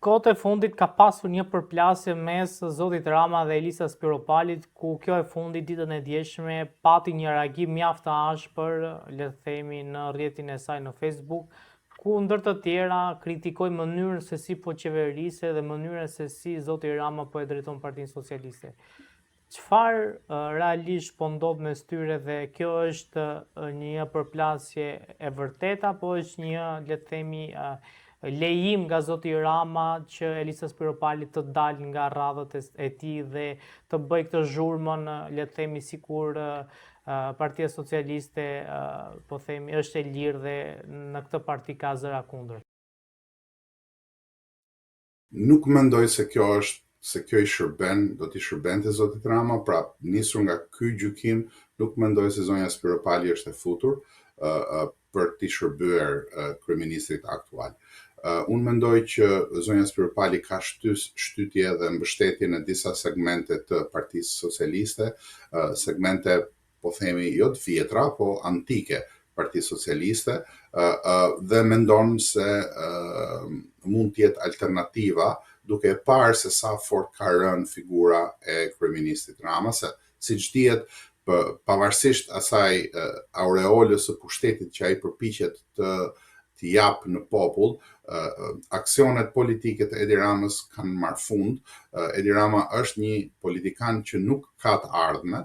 Kohët e fundit ka pasur një përplasje mes zotit Rama dhe Elisas Spiropalit, ku kjo e fundit ditën e djeshme pati një reagim mjaft të ashpër, le të themi, në rrjetin e saj në Facebook, ku ndër të tjera kritikoi mënyrën se si po qeverisë dhe mënyrën se si zoti Rama po e drejton Partinë Socialiste. Çfarë realisht po ndodh mes tyre dhe kjo është një përplasje e vërtetë apo është një, le të themi, lejim nga zoti Rama që Elisa Spiropali të dalë nga radhët e tij dhe të bëj këtë zhurmën, le të themi, sikur Partia Socialiste, po themi, është e lirë dhe në këtë parti ka zëra kundër. Nuk mendoj se kjo i shërben, do t'i shërbente zotit Rama, pra nisur nga ky gjykim, nuk mendoj se zonja Spiropali është e futur për t'i shërbyer kryeministrit aktual. Unë mendoj që zonja Spiropali ka shtytje dhe mbështetje në disa segmente të Partisë Socialiste, segmente, po themi, jo të vjetra, po antike Partisë Socialiste, dhe mendon se mund t'jetë alternativa, duke parë se sa fort ka rënë figura e kryeministit Rama, se siç dihet, pavarësisht asaj aureolës së pushtetit që ai përpiqet të jap në popull, aksionet politike të Edi Ramës kanë marrë fund. Edi Rama është një politikan që nuk ka të ardhme,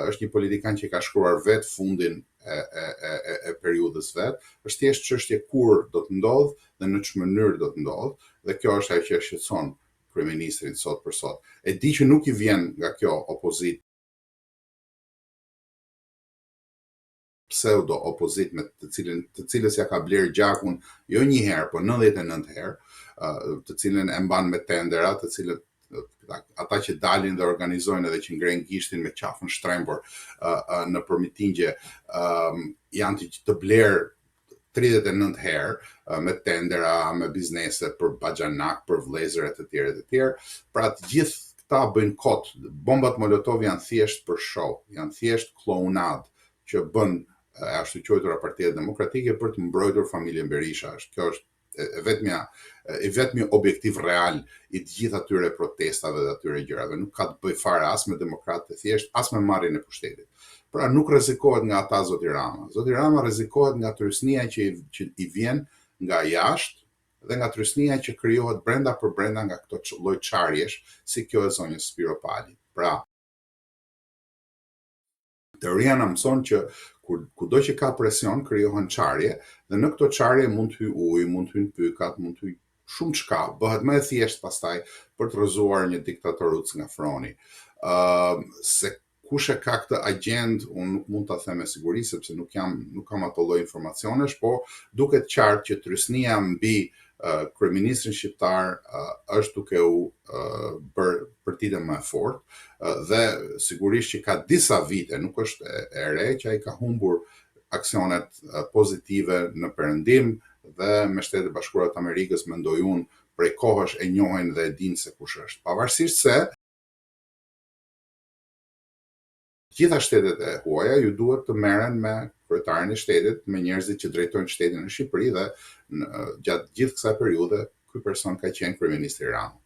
është një politikan që ka shkruar vetë fundin e periudhës vet, është thjesht çështje kur do të ndodh dhe në ç'më mënyrë do të ndodh, dhe kjo është ajo që e shqetëson kryeministrin sot për sot. E di që nuk i vjen nga kjo opozitë, pseudo opozit me të cilës ja ka bler gjakun jo një herë, po 99 herë, të cilën e mban me tendera, të cilët ata që dalin dhe organizojnë edhe që ngrenë gishtin me qafën shtrembur në përmitingje, janë të bler 39 herë me tendera, me biznese për baxhanak, për vëllezër e të tjerë. Pra të gjithë këta bëjnë kot. Bombat Molotov janë thjesht për show, janë thjesht klounad që bën e ashtu quajtura Partia Demokratike për të mbrojtur familjen Berisha. Kjo është vetmi objektiv real i të gjithë atyre protestave dhe atyre gjërave. Nuk ka të bëj fare as me demokratë të thjesht, as me marrjen e pushtetit. Pra nuk rrezikohet nga ata zoti Rama. Zoti Rama rrezikohet nga trysnia që i vjen nga jashtë dhe nga trysnia që krijohet brenda për brenda nga këto lloj çarjesh, si kjo e zonjës Spiropali. Pra, teoria na mëson që kudo që ka presion, krijohen çarje, dhe në këto çarje mund të hyj ujë, mund të hyjnë pykat, mund të hyjë shumë çka, bëhet më e thjeshtë pastaj për të rrëzuar një diktatoruc nga froni. Se kush e ka këtë agjend, unë nuk mund ta them me siguri sepse nuk kam ato lloj informacionesh, po duket qartë që trysnia mbi kryeministrin shqiptar është duke u bërë përtite më e fortë, dhe sigurisht që ka disa vite, nuk është e re, që ai ka humbur aksionet pozitive në Perëndim dhe me Shtetet Bashkuara të Amerikës, mendoj unë, prej kohësh e njohin dhe e dinë se kush është. Pavarësisht se gjitha shtetet e huaja ju duhet të merren me kryetarin e shtetit, me njerëzit që drejtojnë shtetin në Shqipëri, dhe gjatë gjithë kësaj periudhe ky person ka qenë kryeministri Rama.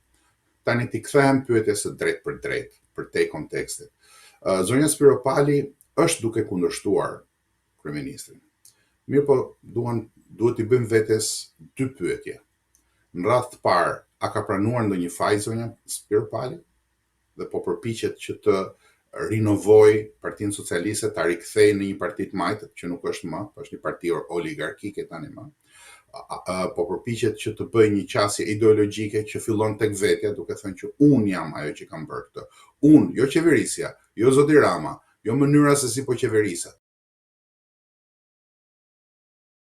Tani ti kthehem pyetjes së drejtë për drejtë, për te kontekstit. Zonja Spiropali është duke kundërshtuar kryeministrin. Mirë, po duhet i bëjmë vetes dy pyetje. Në radhë të parë, a ka pranuar ndonjë faj zonja Spiropali dhe po përpiqet që të rinovoj Partinë Socialiste, ta rikthej në një parti të majtë, që nuk është më, është një parti oligarkike tani më. Po përpiqet që të bëjë një qasje ideologjike që fillon tek vetja, duke thënë që unë jam ajo që kam bërë këtë. Unë, jo qeverisja, jo zoti Rama, jo mënyra se si po qeveriset.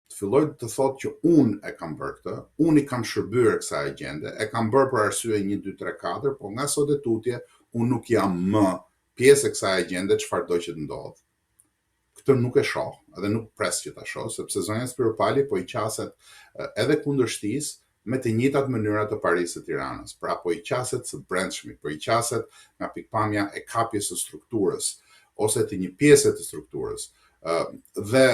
Të filloj të thotë që unë e kam bërë këtë, unë i kam shërbyer kësaj agjende, e kam bërë për arsye 1, 2, 3, 4, po nga sot e tutje unë nuk jam më pjesë e kësaj agjende, çfarëdo që të ndodh. Këtë nuk e shoh, edhe nuk pres që ta shoh, sepse zonja Spiropali po i qaset edhe kundërshtisë me të njëjtat mënyra të Parisë së Tiranës. Pra po i qaset së brendshmit, po i qaset nga pikpamja e kapjes së strukturës ose të një pjese të strukturës. Dhe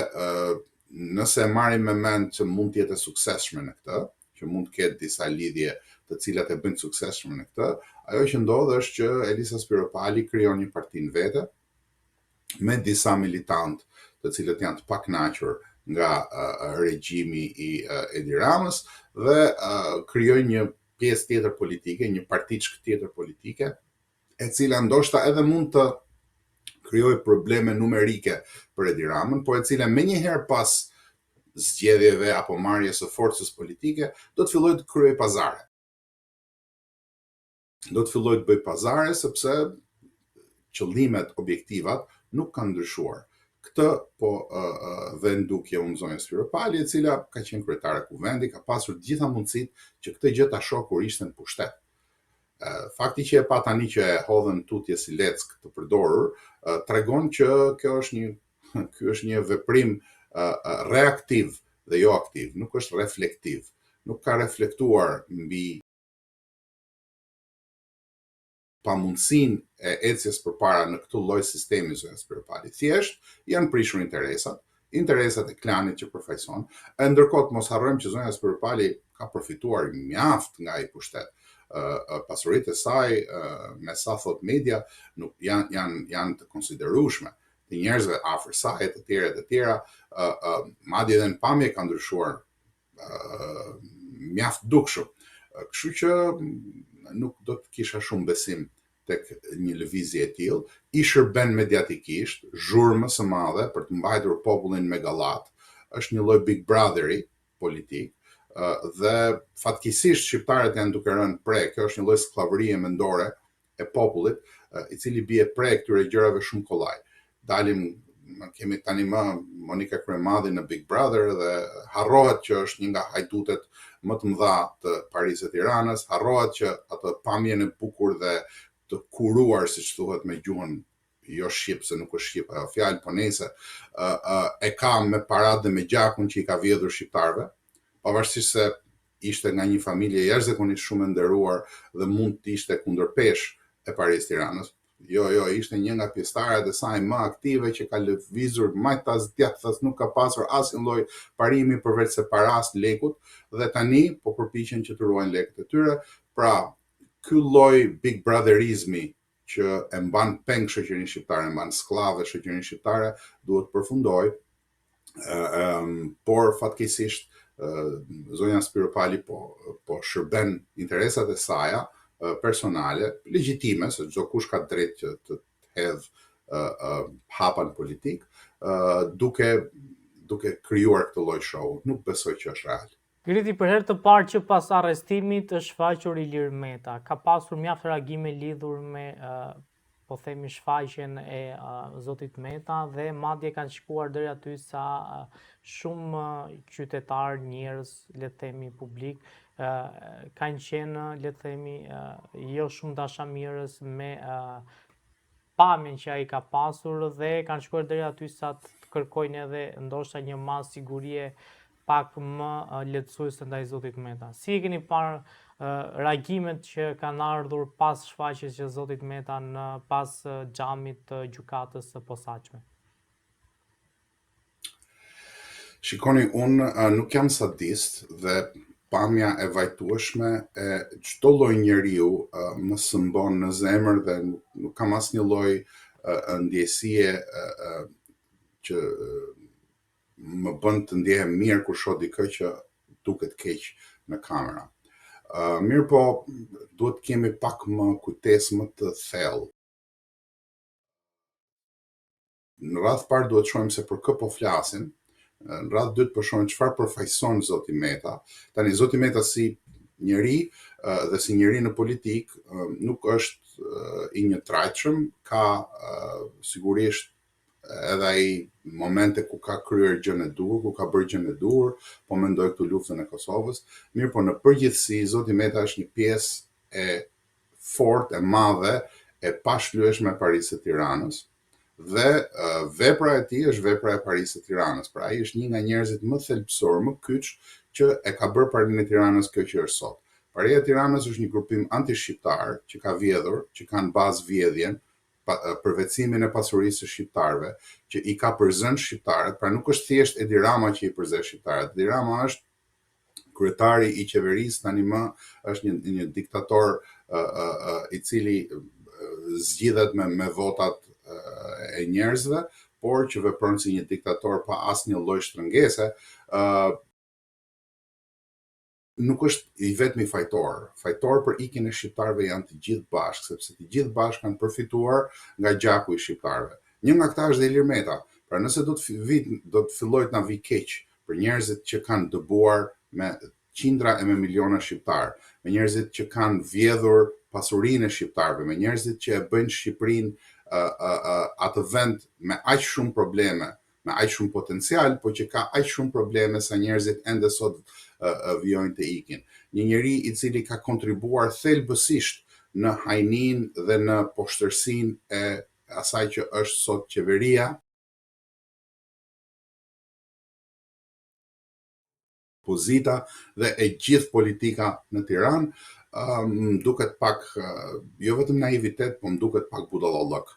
nëse marrim me mend që mund të jetë e suksesshme në këtë, që mund të ketë disa lidhje të cilat e bëjnë suksesshëm në këtë. Ajo që ndodh është që Elisa Spiropali krijon një parti në vete me disa militant të cilët janë të pakënaqur nga regjimi i Edi Ramës dhe krijojnë një pjesë tjetër politike, një partiçk tjetër politike, e cila ndoshta edhe mund të krijojë probleme numerike për Edi Ramën, por e cila menjëherë pas zgjedhjeve apo marrjes së forcës politike do të fillojë të kryejë pazare. Do të fillojë të bëjë pazare sepse qëllimet objektivat nuk kanë ndryshuar. Këtë po vendukje unë zonja Spiropali, e cila ka qenë kryetare e kuvendit, ka pasur gjitha mundësitë që këtë gjë ta shohë kur ishte në pushtet. Fakti që e pa tani që e hodhën tutje si leck të përdorur, tregon që ky është një veprim reaktiv dhe jo aktiv, nuk është reflektiv. Nuk ka reflektuar mbi pamundësinë e ecjes përpara në këtë lloj sistemi zonja Spiropali. Thjesht janë prishur interesat e klanit që përfaqëson. Ndërkohë mos harrojmë që zonja Spiropali ka përfituar mjaft nga ai pushtet. Pasuritë e saj, me sa thot media, nuk janë të konsiderueshme. Të njerëzve afër saj, të tjera, madje edhe në pamje ka ndryshuar mjaft dukshëm. Kështu që nuk do të kisha shumë besim tek një lëvizje e tillë. I shërben mediatikisht, zhurmë së madhe për të mbajtur popullin me gallat. Është një lloj Big Brotheri politik. Dhe fatkeqësisht shqiptarët janë duke rënë pre. Kjo është një lloj skllavërie mendore e popullit, i cili bie pre këtyre gjërave shumë kollaj. Kemi tani më Monika Kryemadhi në Big Brother dhe harrohet që është një nga hajdutet më të mëdha të Parisit të Tiranës, harrohet që atë pamjen e bukur dhe të kuruar, siç thuhet me gjuhën jo shqip, se nuk është shqip ajo fjalë, po nejse, e ka me paratë dhe me gjakun që i ka vjedhur shqiptarëve, pavarësisht se ishte nga një familje jashtëzakonisht shumë e nderuar dhe mund të ishte kundërpesh e Parisit të Tiranës. Jo, ishte një nga pjesëtarët e saj më aktive që ka lëvizur majtas djathtas, nuk ka pasur asnjë lloj parimi përveç se paras lekut dhe tani po përpiqen që të ruajnë lekët e tyre. Pra, ky lloj Big Brotherizmi që e mban peng shoqërinë shqiptare, e mban skllave shoqërinë shqiptare, duhet përfundojë. Por fatkeqësisht zonja Spiropali po shërben interesat e saja personale, legjitime, se çdo kush ka drejt që të hedh hapan politik, duke krijuar këtë lloj show. Nuk besoj që është real. Griti, për herë të parë që pas arrestimit është shfaqur Ilir Meta. Ka pasur mjaft reagime lidhur me po themi shfaqjen e zotit Meta dhe madje kanë shkuar deri aty sa shumë qytetar, njerëz, le të themi publik, kanë qenë, le të themi, jo shumë dashamirës me pamjen që ai ka pasur dhe kanë shkuar deri aty sa të kërkojnë edhe ndoshta një mas sigurie pak më lehtësuese ndaj zotit Meta. Si e keni parë reagimet që kanë ardhur pas shfaqjes që zotit Meta në pas xhamit të gjykatës së posaçme? Shikoni, unë nuk jam sadist dhe pamja e vajtueshme e çdo lloj njeriu më sëmbon në zemër dhe nuk kam asnjë lloj ndjesie që më bën të ndjehem mirë kur shoh dikë që duket keq në kamera. Mirë po, duhet kemi pak më kujtesë më të thellë. Në radhë parë duhet shohim se për kë po flasim. Në radhë dytë po shohim çfarë përfaqëson zoti Meta. Tani zoti Meta si njeri dhe si njeri në politik nuk është i njëtrajtshëm, ka sigurisht edhe ai momente ku ka kryer gjën e duhur, ku ka bërë gjën e duhur, po mendoj këtu luftën e Kosovës. Mirë, po në përgjithësi zoti Meta është një pjesë e fortë, e madhe, e pashlyeshme e Parisit të Tiranës. Dhe vepra e tij është vepra e Parisit të Tiranës. Pra ai është një nga njerëzit më thelbësor, më kyç që e ka bërë Parinë e Tiranës kjo që është sot. Paria e Tiranës është një grupim anti-shqiptar që ka vjedhur, që kanë bazë vjedhjen, përvecimin e pasurisë së shqiptarëve, që i ka përzënë shqiptarët. Pra nuk është thjesht Edi Rama që i përzë shqiptarët. Edi Rama është kryetari i qeverisë tani më është një diktator i cili zgjidhet me votat e njerëzve, por që vepron si një diktator pa asnjë lloj shtrëngese, nuk është i vetmi fajtor. Fajtor për ikjen e shqiptarëve janë të gjithë bashkë, sepse të gjithë bashkë kanë përfituar nga gjaku i shqiptarëve. Një nga këta është dhe Ilir Meta. Pra nëse do të filloj të na vi keq për njerëzit që kanë dëbuar me qindra e me miliona shqiptarë, me njerëzit që kanë vjedhur pasurinë e shqiptarëve, me njerëzit që e bëjnë Shqipërinë atë vend me aq shumë probleme, me aq shumë potencial, por që ka aq shumë probleme sa njerëzit ende sot vijojnë të ikin. Një njeri i cili ka kontribuar thelbësisht në hajninë dhe në poshtërsinë e asaj që është sot qeveria, opozita dhe e gjithë politika në Tiranë, më duket pak, jo vetëm naivitet, po më duket pak budallallëk.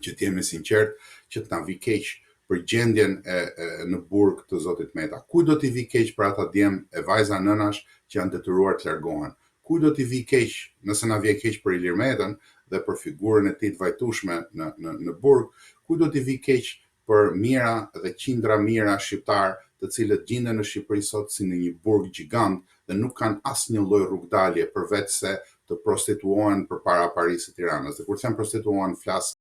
Që t'jemi sinqert, që t'na vi keq për gjendjen në burg të zotit Meta. Kuj do t'i vi keq për ata djem e vajza nënash që janë detyruar të largohen? Kuj do t'i vi keq nëse na vjen keq për Ilir Metën dhe për figurën e tij të vajtueshme në burg? Kuj do t'i vi keq për mira dhe qindra mira shqiptar të cilët gjenden në Shqipëri sot si në një burg gjigant dhe nuk kanë asnjë lloj rrugdalje përveç se të prostituohen përpara Parisit Tiranës. Dhe kur them prostituohen, flas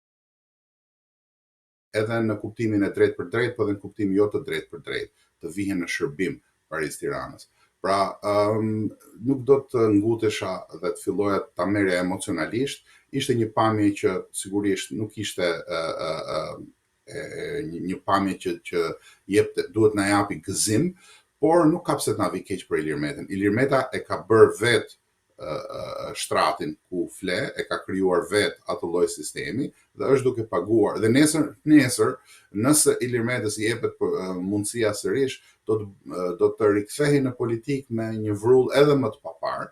edhe në kuptimin e drejt për drejt, po edhe në kuptimin jo të drejt për drejt, të vihen në shërbim Paris Tiranës. Pra, nuk do të ngutesha dhe të filloja ta merrja emocionalisht. Ishte një pamje që sigurisht nuk ishte një pamje që duhet na japi gëzim, por nuk ka pse të na vi keq për Ilir Metën. Ilir Meta e ka bërë vetë shtratin ku fle, e ka krijuar vet atë lloj sistemi dhe është duke paguar. Dhe nesër, nëse Ilir Metës i jepet mundësia sërish, do të rikthehej në politikë me një vrull edhe më të papar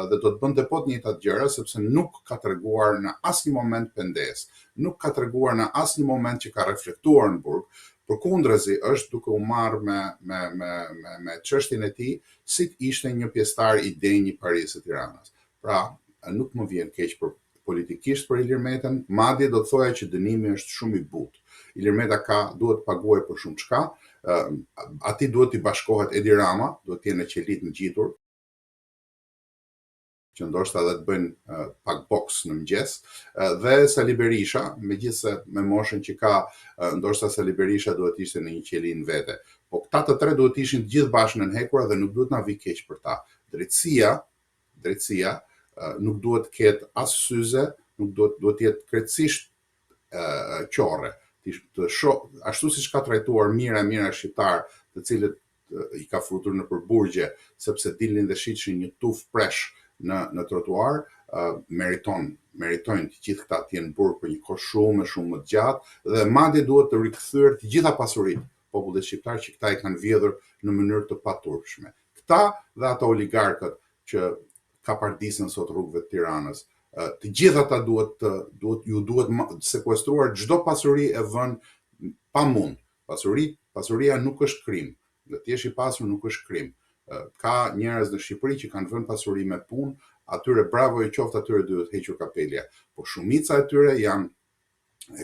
dhe do të bënte po të njëjtat gjëra sepse nuk ka treguar në asnjë moment pendes, nuk ka treguar në asnjë moment që ka reflektuar në burg. Përkundrazi është duke u marrë me çështjen e tij si të ishte një pjesëtar i denj i Parisit Tiranës. Pra, nuk më vjen keq politikisht për Ilir Metën, madje do të thoja që dënimi është shumë i butë. Ilir Meta duhet të paguajë për shumë çka, atij duhet t'i bashkohet Edi Rama, duhet të jenë në qelit ngjitur, që ndoshta edhe të bëjnë pak boks në mëngjes, dhe Sali Berisha, megjithëse me moshën që ka, ndoshta Sali Berisha duhet ishte në një qeli në vete. Po këta të tre duhet ishin të gjithë bashkë nënhekur dhe nuk duhet na vi keq për ta. Drejtësia nuk duhet të ketë as syze, nuk duhet të jetë krejtësisht qorre. Ashtu siç ka trajtuar mira shqiptar, të cilët i ka futur në përburgje sepse dilnin dhe shiqnin një tuf presh në trotuar, meritojnë të gjithë këta të jenë burg për një kohë shumë më të gjatë dhe madje duhet të rikthyer të gjitha pasuritë popullit shqiptar që këta i kanë vjedhur në mënyrë të paturpshme. Këta dhe ata oligarkët që kapardisën sot rrugëve të Tiranës, të gjithë ata duhet sekuestruar çdo pasuri e vënë pamund. Pasuria nuk është krim. Dhe të jesh i pasur nuk është krim. Ka njerëz në Shqipëri që kanë vënë pasuri me punë, atyre bravo i qoftë, atyre duhet hequr kapelja. Po shumica e tyre janë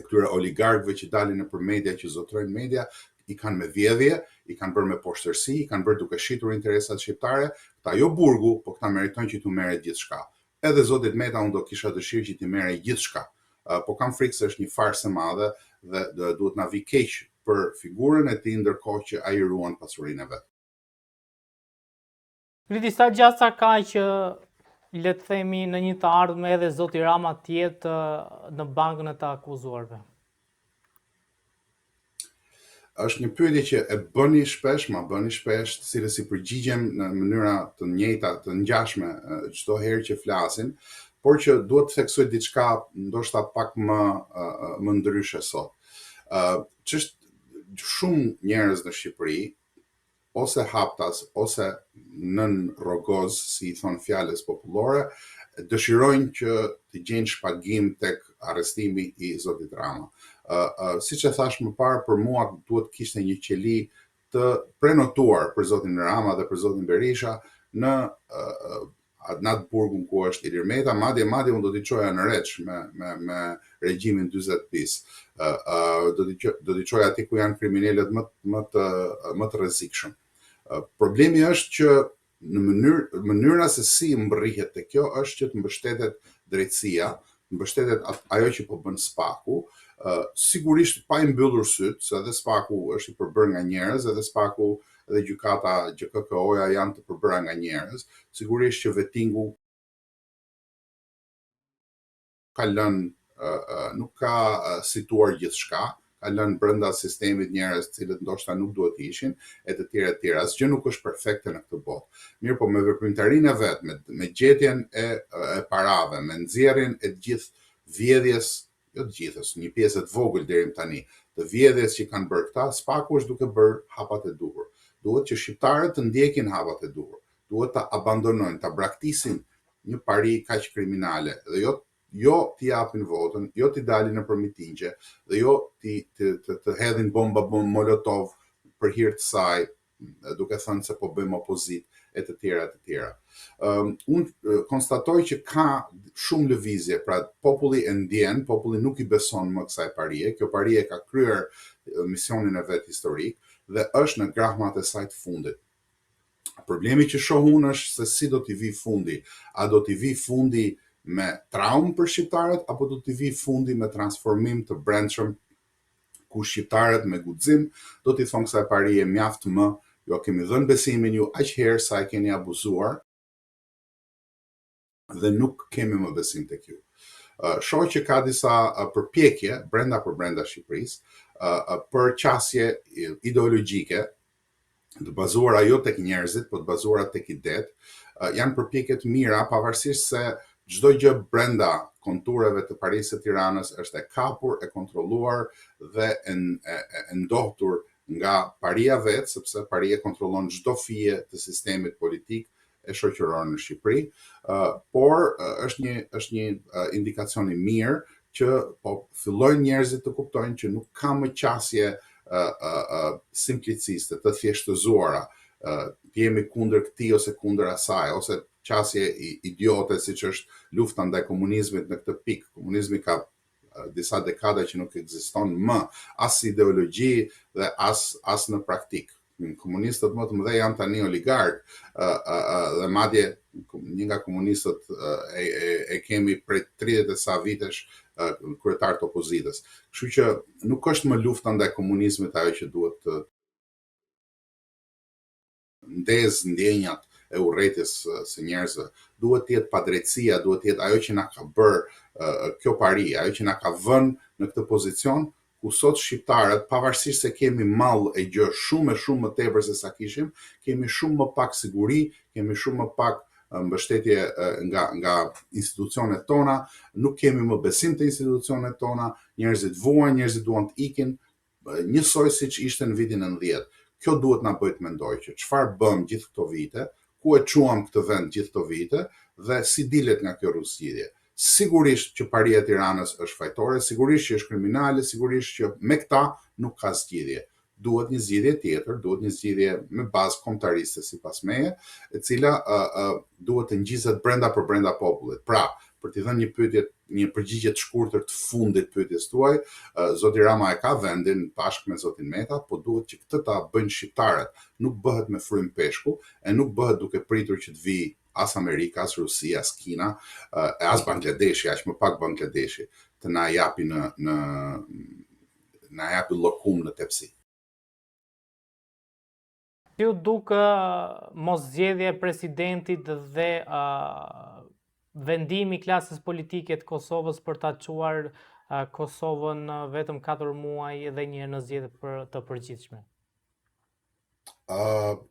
këtyre oligarkëve që dalin nëpër media, që zotrojnë media, i kanë me vjedhje, i kanë bërë me poshtërsi, i kanë bërë duke shitur interesat shqiptare, këta jo burgu, po këta meritojnë që t'u merret gjithçka. Edhe zotit Meta unë do kisha dëshirë që t'i merrej gjithçka. Po kam frikë se është një farsë e madhe dhe duhet na vi keq për figurën e tij ndërkohë që ai ruan pasurinë e vet. Kriti, sa gjasa ka që le të themi në një të ardhme edhe zoti Rama tjetë në bankën e të akuzuarve? Është një pyetje që e bëni shpesh, cilës i përgjigjem në mënyra të njëjta, të ngjashme çdo herë që flasim, por që duhet të theksoj diçka ndoshta pak më ndryshe sot. Shumë njerëz në Shqipëri, ose haptas, ose nën rrogoz, si i thon fjalës popullore, dëshirojnë që të gjejnë shpagim tek arrestimi i zotit Rama. Siç e thash më parë, për mua duhet kishte një qeli të prenotuar për zotin Rama dhe për zotin Berisha në atë burgun ku është Ilir Meta, madje unë do t'i çoja në Reç me regjimin 40 bis. Do t'i çoja aty ku janë kriminalët më të rrezikshëm. Problemi është që në mënyra se si mbërrihet te kjo është që të mbështetet drejtësia, mbështetet ajo që po bën SPAK-u, sigurisht pa i mbyllur syt, se edhe SPAK-u është i përbërë nga njerëz, edhe SPAK-u edhe gjykata GKK-ja janë të përbëra nga njerëz, sigurisht që vettingu nuk ka situar gjithçka, ka lënë brenda sistemit njerëz të cilët ndoshta nuk duhet të ishin, e të tjera. Asgjë nuk është perfekte në këtë botë. Mirë, po me veprimtarinë e vet, me gjetjen e parave, me nxjerrjen e gjithë vjedhjes, jo të gjithës, një pjesë të vogël deri tani, të vjedhjes që kanë bërë këta, SPAK-u është duke bërë hapat e duhur. Duhet që shqiptarët të ndjekin hapat e duhur. Duhet ta abandonojnë, ta braktisin një pari kaq kriminale dhe jo t'i japin votën, jo t'i dalin nëpër mitingje dhe jo të hedhin bomba molotov për hir të saj, duke thënë se po bëjmë opozitë e të tjera. Unë konstatoj që ka shumë lëvizje, pra populli e ndjen, populli nuk i beson më kësaj parie, kjo parie ka kryer misionin e vet historik dhe është në grahmat e saj të fundit. Problemi që shoh unë është se si do t'i vi fundi. A do t'i vi fundi me traumë për shqiptarët, apo do t'i vi fundi me transformim të brendshëm, ku shqiptarët me guxim do t'i thonë kësaj parie mjaft më, jo kemi dhënë besimin ju aq herë sa e keni abuzuar dhe nuk kemi më besim tek ju. Shoh që ka disa përpjekje brenda Shqipërisë për qasje ideologjike, të bazuara jo tek njerëzit, po të bazuara tek idet, janë përpjekje të mira, pavarësisht se çdo gjë brenda kontureve të Parisë së Tiranës është e kapur, e kontrolluar dhe e ndohtur nga paria vet, sepse paria kontrollon çdo fije të sistemit politik e shoqëror në Shqipëri, por është një indikacion i mirë që po fillojnë njerëzit të kuptojnë që nuk ka më qasje simpliciste, të thjeshtëzuara, të jemi kundër këtij ose kundër asaj, ose qasje idiote siç është lufta ndaj komunizmit në këtë pikë. Komunizmi ka disa dekada që nuk ekziston më as ideologji dhe as në praktik. Komunistët më të mëdhenj janë tani oligark dhe madje një nga komunistët e kemi prej 30 e sa vitesh kryetar të opozitës. Kështu që nuk është më lufta ndaj komunizmit ajo që duhet të ndezë ndjenjat e urrëties së njerëzve. Duhet të jetë padrejtësia, duhet të jetë ajo që na ka bërë kjo pari, ajo që na ka vënë në këtë pozicion ku sot shqiptarët, pavarësisht se kemi mall e gjë shumë më tepër se sa kishim, kemi shumë më pak siguri, kemi shumë më pak mbështetje nga institucionet tona, nuk kemi më besim te institucionet tona, njerëzit vuajnë, njerëzit duan të ikin, njësoj siç ishte në vitin 90. Kjo duhet na bëjë të mendojë që çfarë bëm gjithë këto vite, ku e çuam këtë vend gjithë këto vite dhe si dilet nga kjo rrugëzgjidhje. Sigurisht që paria e Tiranës është fajtore, sigurisht që është kriminale, sigurisht që me këta nuk ka zgjidhje. Duhet një zgjidhje tjetër, duhet një zgjidhje me bazë kombëtariste sipas meje, e cila duhet të ngjizet brenda popullit. Pra, për t'i dhënë një përgjigje të shkurtër të fundit pyetjes tuaj, zoti Rama e ka vendin bashkë me zotin Meta, po duhet që këtë ta bëjnë shqiptarët. Nuk bëhet me frym peshku, e nuk bëhet duke pritur që të vijë as Amerika, as Rusia, as Kina, as Bangladeshi, aq më pak Bangladeshi, të na japi na japi llokum në tepsi. Ju duke mos zgjedhja e presidentit dhe vendimi i klasës politike të Kosovës për ta çuar Kosovën vetëm 4 muaj dhe një në zgjedhje të përgjithshme.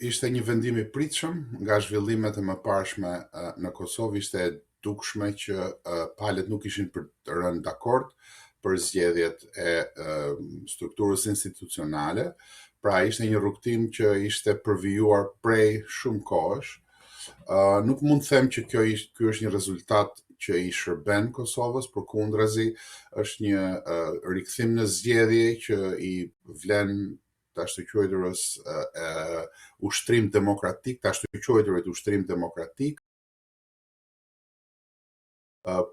Ishte një vendim i pritshëm nga zhvillimet e mëparshme në Kosovë, ishte e dukshme që palët nuk ishin për të rënë dakord për zgjedhjet e strukturës institucionale, pra ishte një rrugtim që ishte përvijuar prej shumë kohësh. Nuk mund të them që ky është një rezultat që i shërben Kosovës, përkundrazi është një rikthim në zgjedhje që i vlen të ashtu quajturës ushtrim demokratik, të ashtu quajturit ushtrim demokratik,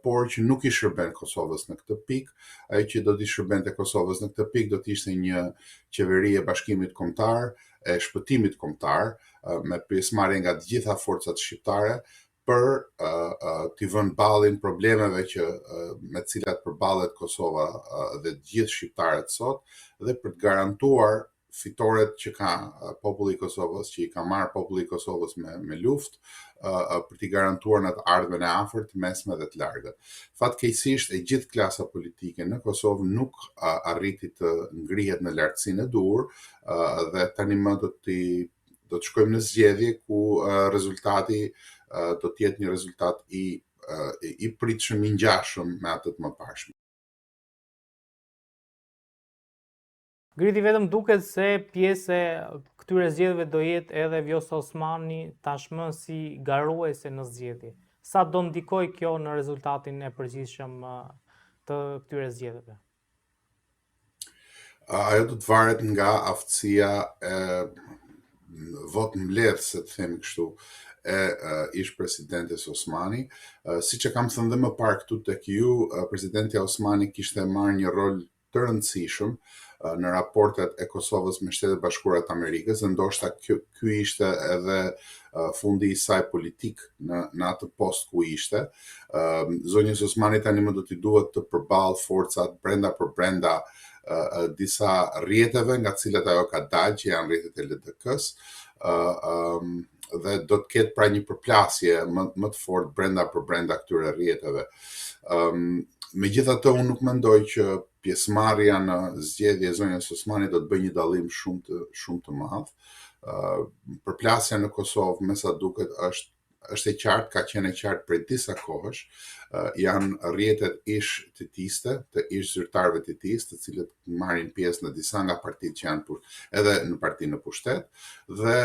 por që nuk i shërben Kosovës në këtë pikë. Ajo që do t'i shërbente Kosovës në këtë pikë do t'ishte një qeveri e bashkimit kombëtar, e shpëtimit kombëtar, me pjesëmarrje nga të gjitha forcat shqiptare për t'i vënë ballin problemeve që me të cilat përballet Kosova dhe të gjithë shqiptarët sot, dhe për të garantuar fitoret që ka populli i Kosovës, që i ka marrë populli i Kosovës me luftë, për t'i garantuar në të ardhmen e afërt, të mesme dhe të largët. Fatkeqësisht e gjithë klasa politike në Kosovë nuk arriti të ngrihet në lartësinë e duhur, dhe tani më do të shkojmë në zgjedhje ku rezultati do të jetë një rezultat i pritshëm, i ngjashëm me atë të mëparshëm. Griti, vetëm duket se pjesë e këtyre zgjedhjeve do jetë edhe Vjosa Osmani tashmë si garuese në zgjedhje. Sa do ndikoj kjo në rezultatin e përgjithshëm të këtyre zgjedhjeve? Ajo do të varet nga aftësia e vot mbledhëse, të themi kështu, e ish presidentes Osmani. Siç e kam thënë dhe më parë këtu tek ju, presidenti Osmani kishte marrë një rol të rëndësishëm në raportet e Kosovës me Shtetet Bashkuara të Amerikës, dhe ndoshta ky ishte edhe fundi i saj politik në atë post ku ishte. Zonjës Osmani tani më do t'i duhet të përballë forcat brenda për brenda disa rrjeteve nga të cilat ajo ka dalë, që janë rrjetet e LDK-s, dhe do të ketë pra një përplasje më të fortë brenda për brenda këtyre rrjeteve. Megjithatë, unë nuk mendoj që pjesëmarrja në zgjedhje e zonjës Osmani do të bëjë një dallim shumë të madh. Përplasja në Kosovë, me sa duket, është e qartë, ka qenë e qartë prej disa kohësh. Janë rrjetet ish-titiste, të ish-zyrtarëve titistë, të cilët marrin pjesë në disa nga partitë që janë edhe në partinë në pushtet, dhe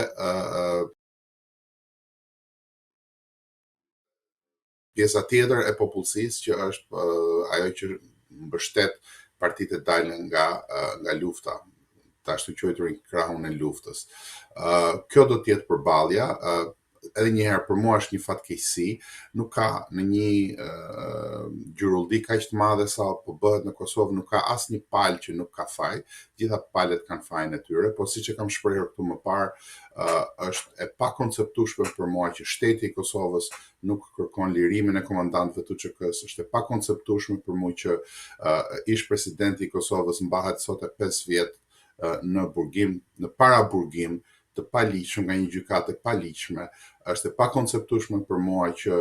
pjesa tjetër e popullsisë që është ajo që mbështet partitë e dalë nga lufta, të ashtu quajturin krahun e luftës. Kjo do të jetë përballja. Edhe një herë, për mua është një fatkeqësi, nuk ka në një gjyrulldi kaq të madhe sa po bëhet në Kosovë, nuk ka asnjë palë që nuk ka faj, gjitha palët kanë fajin e tyre, po siç e kam shprehur këtu më parë, është e pakonceptueshme për mua që shteti i Kosovës nuk kërkon lirimin e komandantëve të UÇK-s, është e pakonceptueshme për mua që ish presidenti i Kosovës mbahet sot e 5 vjet në burgim, në paraburgim të paligjshëm nga një gjykatë e paligjshme. Është e pakonceptueshme për mua që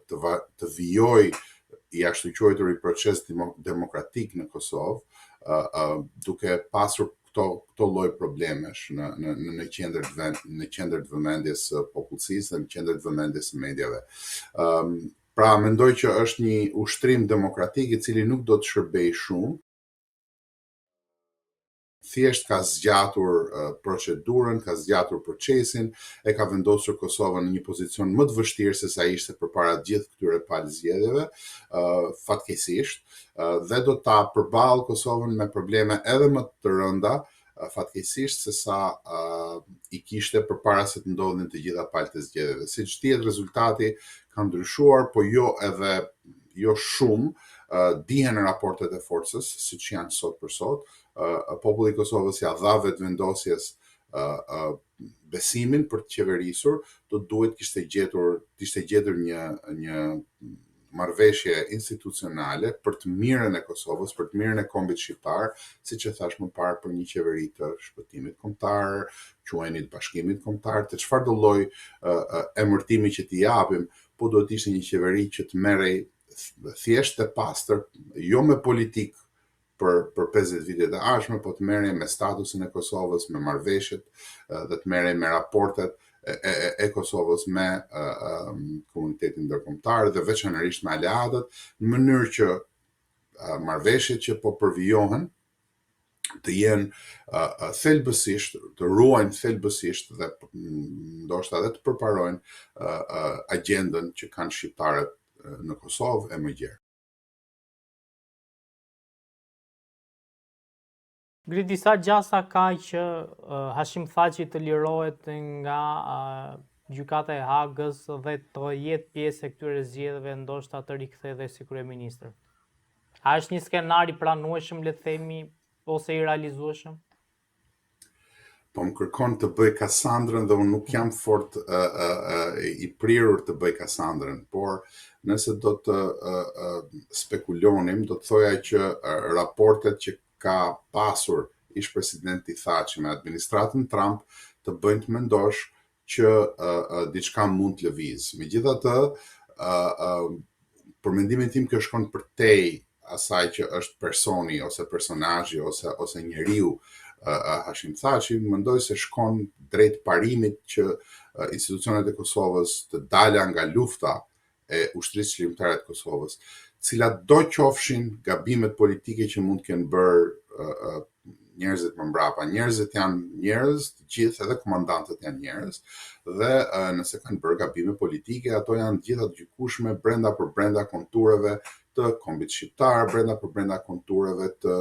të vijoj i ashtu quajturi proces demokratik në Kosovë, duke pasur këto lloj problemesh në qendër të vëmendjes së popullsisë dhe në qendër të vëmendjes së mediave. Pra, mendoj që është një ushtrim demokratik i cili nuk do të shërbejë shumë, thjesht ka zgjatur procedurën, ka zgjatur procesin, e ka vendosur Kosovën në një pozicion më të vështirë se sa ishte përpara gjithë këtyre palë zgjedhjeve, fatkeqësisht, dhe do ta përballë Kosovën me probleme edhe më të rënda, fatkeqësisht, se sa i kishte përpara se të ndodhin të gjitha palët e zgjedhjeve. Siç dihet, rezultati ka ndryshuar, po jo shumë. Dihen raportet e forcës, siç janë sot për sot. Populli i Kosovës ja dha vetëvendosjes besimin për të qeverisur, do duhet kishte gjetur një marrëveshje institucionale për të mirën e Kosovës, për të mirën e kombit shqiptar, siç e thash më parë, për një qeveri të shpëtimit kombëtar, quajeni të bashkimit kombëtar, të çfarëdo lloj emërtimi që t'i japim, po do të ishte një qeveri që të merrej thjesht e pastër, jo me politikë për 50 vitet e ardhshme, po të merrej me statusin e Kosovës, me marrëveshjet, dhe të merrej me raportet e Kosovës me komunitetin ndërkombëtar dhe veçanërisht me aleatët, në mënyrë që marrëveshjet që po përvijohen të jenë thelbësisht, të ruajnë thelbësisht dhe ndoshta edhe të përparojnë agjendën që kanë shqiptarët në Kosovë e më gjerë. Griti, sa gjasa ka që Hashim Thaçi të lirohet nga gjykata e Hagës dhe të jetë pjesë e këtyre zgjedhjeve, ndoshta të rikthehej dhe si kryeministër? A është një skenar i pranueshëm, le të themi, ose i realizueshëm? Po më kërkon të bëj Kassandrën dhe unë nuk jam fort i prirur të bëj Kassandrën, por nëse do të spekulonim, do të thoja që raportet që ka pasur ish presidenti Thaçi me administratën Trump të bëjnë të mendosh që diçka mund të lëviz. Megjithatë, për mendimin tim kjo shkon përtej asaj që është personi ose personazhi ose njeriu Hashim Thaçi, mendoj se shkon drejt parimit që institucionet e Kosovës të dala nga lufta e ushtrisë çlirimtare të Kosovës, cilat do qofshin gabimet politike që mund të kenë bërë njerëzit më mbrapa. Njerëzit janë njerëz, të gjithë, edhe komandantët janë njerëz, dhe nëse kanë bërë gabime politike, ato janë gjitha të gjykueshme brenda për brenda kontureve të kombit shqiptar, brenda për brenda kontureve të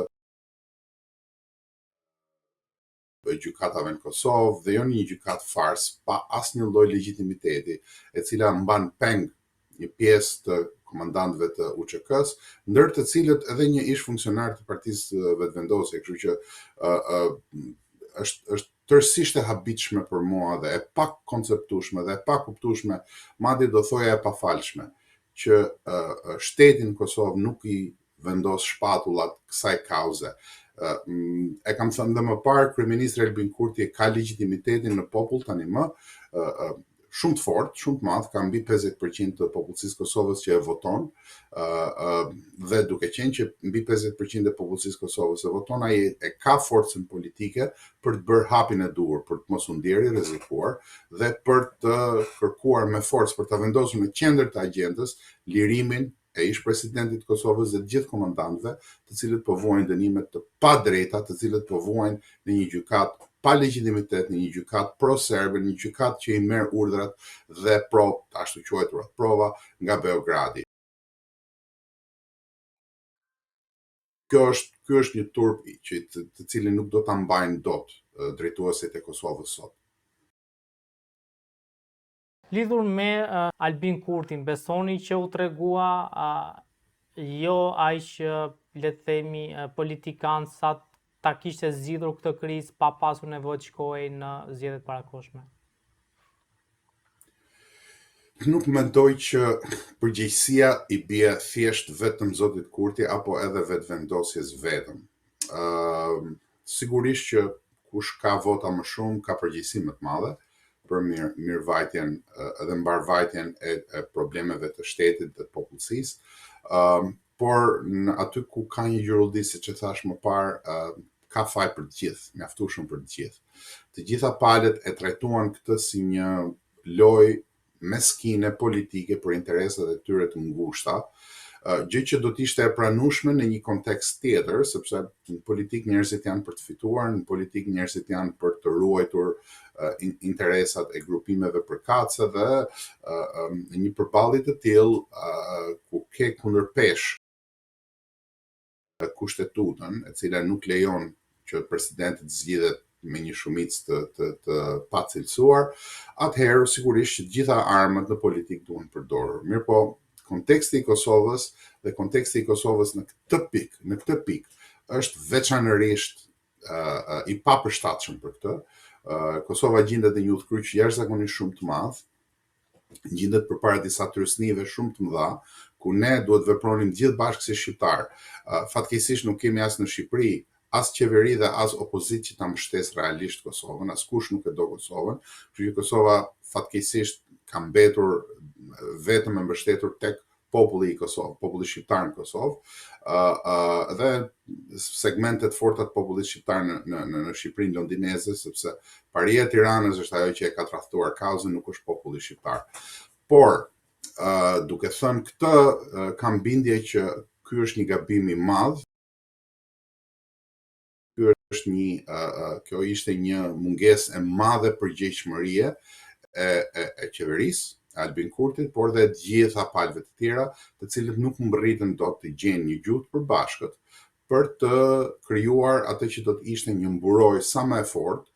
gjykatave në Kosovë, dhe jo një gjykatë fars pa asnjë lloj legitimiteti, e cila mban peng një pjesë të komandantëve të UÇK-s, ndër të cilët edhe një ish funksionar të Partisë Vetëvendosje, kështu që është tërësisht e habitshme për mua dhe e pak konceptueshme dhe e pak kuptueshme, madje do thoja e pafalshme, që shteti në Kosovë nuk i vendos shpatullat kësaj kauze. E kam thënë dhe më parë, kryeministri Albin Kurti ka legitimitetin në popull tani më shumë të fortë, shumë të madh, ka mbi 50% të popullsisë Kosovës që e voton, dhe duke qenë që mbi 50% e popullsisë Kosovës e voton, ai e ka forcën politike për të bërë hapin e duhur, për të mos u ndjerë i rrezikuar dhe për të kërkuar me forcë, për të vendosur në qendër të agjendës lirimin e ish presidentit të Kosovës dhe të gjithë komandantëve, të cilët po vuajnë dënime të padrejta, të cilët po vuajnë në një gjykatë pa legitimitet, në një gjykatë pro-serbe, një gjykatë që i merr urdhrat dhe ashtu quajturat prova nga Beogradi. Ky është një turp të cilin nuk do ta mbajnë dot drejtuesit e Kosovës sot. Lidhur me Albin Kurtin, besoni që u tregua jo aq, le të themi, politikan sa ta kishte zgjidhur këtë krizë pa pasur nevojë të shkojë në zgjedhjet parakohshme? Nuk mendoj që përgjegjësia i bie thjesht vetëm zotit Kurti apo edhe vetëvendosjes vetëm. Sigurisht që kush ka vota më shumë ka përgjegjësi më të madhe për mirëvajtjen edhe mbarvajtjen e problemeve të shtetit dhe të popullsisë, por aty ku ka një gjyrulldi, siç e thash më parë, ka faj për të gjithë, mjaftueshëm për të gjithë. Të gjitha palët e trajtuan këtë si një lojë meskine politike për interesat e tyre të ngushta, gjë që do të ishte e pranueshme në një kontekst tjetër, sepse në politik njerëzit janë për të fituar, në politik njerëzit janë për të ruajtur interesat e grupimeve përkatëse dhe në një përballje të tillë ku ke kundërpesh kushtetutën, e cila nuk lejon që presidenti të zgjidhet me një shumicë të pacilësuar, atëherë sigurisht që gjitha armët në politik duhen përdorur. Mirëpo, konteksti i Kosovës dhe konteksti i Kosovës në këtë pikë është veçanërisht i papërshtatshëm për këtë. Kosova gjendet në një udhkryq jashtëzakonisht shumë të madh, gjendet përpara disa trysnive shumë të mëdha, ku ne duhet vepronim gjithë bashkë si shqiptar. Fatkeqësisht nuk kemi as në Shqipëri as qeveri dhe as opozitë që ta mbështesë realisht Kosovën, askush nuk e do Kosovën, kështu që Kosova fatkeqësisht ka mbetur vetëm e mbështetur tek populli i Kosovë, populli shqiptar në Kosovë, dhe segmentet forta të popullit shqiptar në Shqipërinë londineze, sepse paria e Tiranës është ajo që e ka tradhtuar kauzën, nuk është populli shqiptar. Por duke thënë këtë, kam bindje që ky është një gabim i madh. Kjo ishte një mungesë e madhe përgjegjshmërie e qeverisë, Albin Kurtit, por dhe të gjitha palëve të tjera, të cilët nuk mbërritën dot të gjejnë një gjuhë të përbashkët për të krijuar atë që do të ishte një mburoj sa më e fortë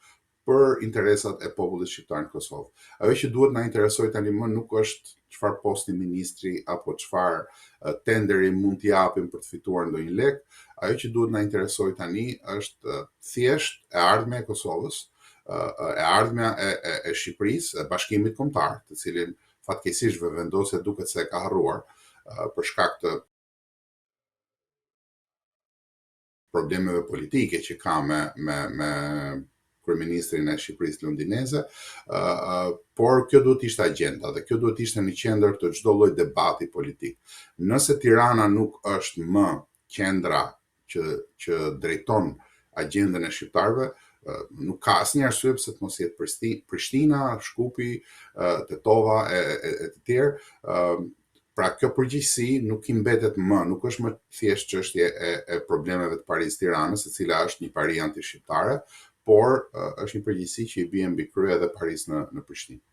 për interesat e popullit shqiptar në Kosovë. Ajo që duhet na interesoj tani më nuk është çfarë posti ministri apo çfarë tenderi mund t'i japim për të fituar ndonjë lek. Ajo që duhet na interesoj tani është thjesht e ardhmja e Kosovës, e ardhmja e Shqipërisë, e Bashkimit Kombëtar, të cilin fatkeqësisht vendoset duket se e ka harruar për shkak të problemeve politike që ka me kryeministrin e Shqipërisë londineze, por kjo duhet ishte agjenda dhe kjo duhet ishte në qendër të çdo lloj debati politik. Nëse Tirana nuk është më qendra që drejton agjendën e shqiptarëve, nuk ka asnjë arsye pse të mos jetë Prishtina, Shkupi, Tetova e të tjerë. Pra kjo përgjegjësi nuk i mbetet më, nuk është më thjesht çështje e problemeve të Paris-Tiranës, e cila është një pari anti-shqiptare, por është një përgjegjësi që i bie mbi krye edhe Paris në Prishtinë.